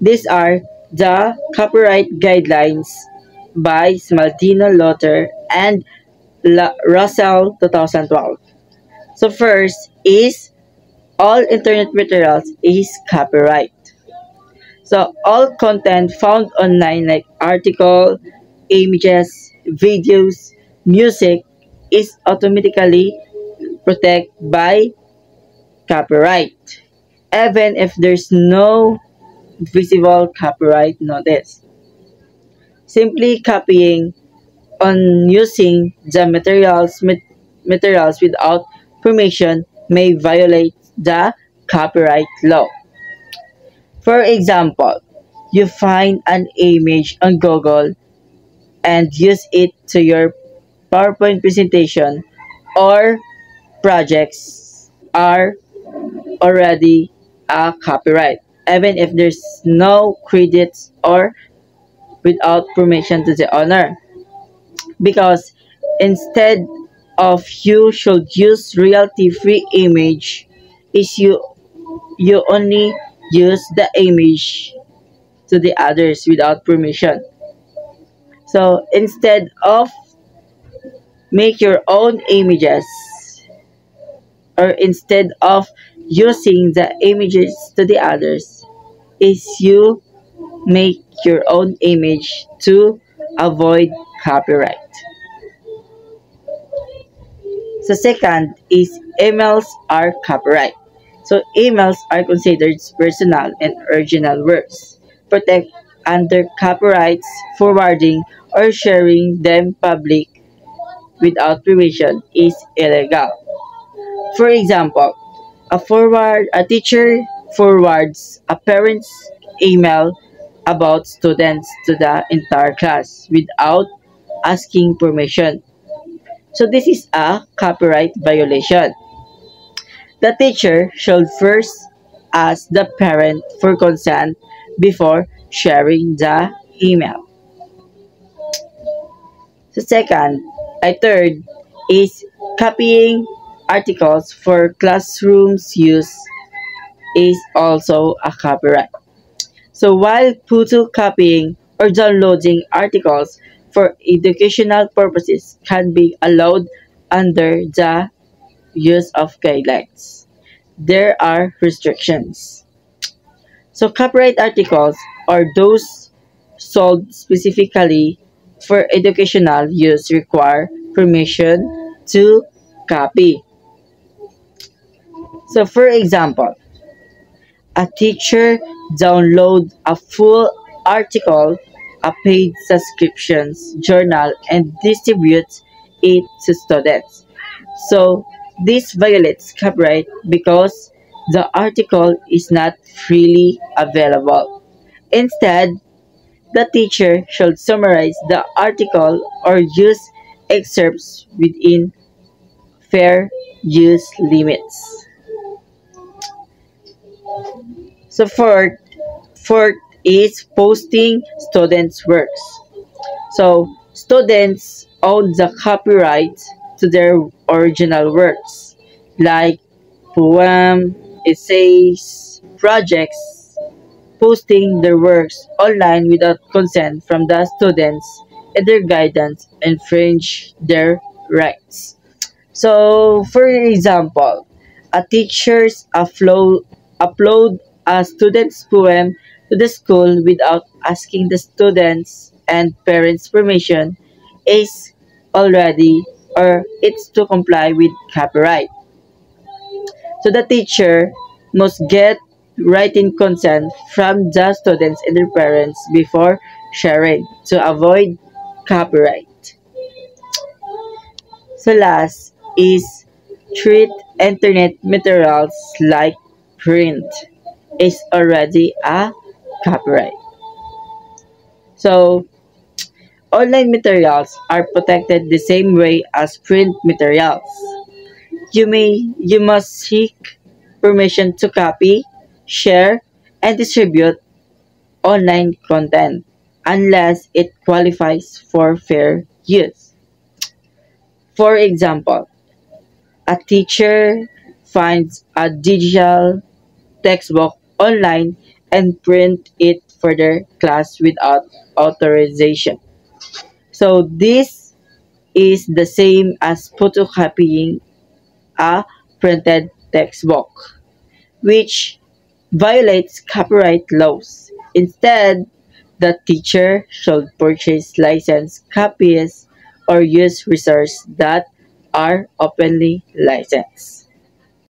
These are the copyright guidelines by Smaldino Lotter and Russell 2012. So first is all internet materials is copyright. So all content found online like article, images, videos, music is automatically protected by copyright, even if there's no visible copyright notice. Simply copying on using the materials without permission may violate the copyright law. For example, you find an image on Google and use it to your PowerPoint presentation or projects are already a copyright, even if there's no credits or without permission to the owner. Because instead of you should use royalty-free image, is you only use the image to the others without permission. So instead of make your own images, or instead of using the images to the others, is you make your own image to avoid copyright. So second is emails are copyright. So emails are considered personal and original works. Protect under copyrights, forwarding or sharing them public without permission is illegal. For example, a teacher forwards a parent's email about students to the entire class without asking permission. So this is a copyright violation. The teacher should first ask the parent for consent before sharing the email. The third is copying articles for classrooms use is also a copyright. So while photocopying or downloading articles for educational purposes can be allowed under the use of guidelines, there are restrictions. So copyright articles are those sold specifically for educational use require permission to copy. So for example, a teacher download a full article, a paid subscriptions journal and distributes it to students. So this violates copyright because the article is not freely available. Instead, the teacher should summarize the article or use excerpts within fair use limits. So fourth is posting students' works. So students own the copyright to their original works, like poem, essays, projects. Posting their works online without consent from the students and their guidance infringe their rights. So, for example, a teachers upload a student's poem to the school without asking the students and parents' permission is already or it's to comply with copyright. So the teacher must get written consent from the students and their parents before sharing to avoid copyright. So last is treat internet materials like print is already a copyright. So online materials are protected the same way as print materials. You must seek permission to copy, share, and distribute online content unless it qualifies for fair use. For example, a teacher finds a digital textbook online and print it for their class without authorization. So this is the same as photocopying a printed textbook, which violates copyright laws. Instead, the teacher should purchase licensed copies or use resources that are openly licensed.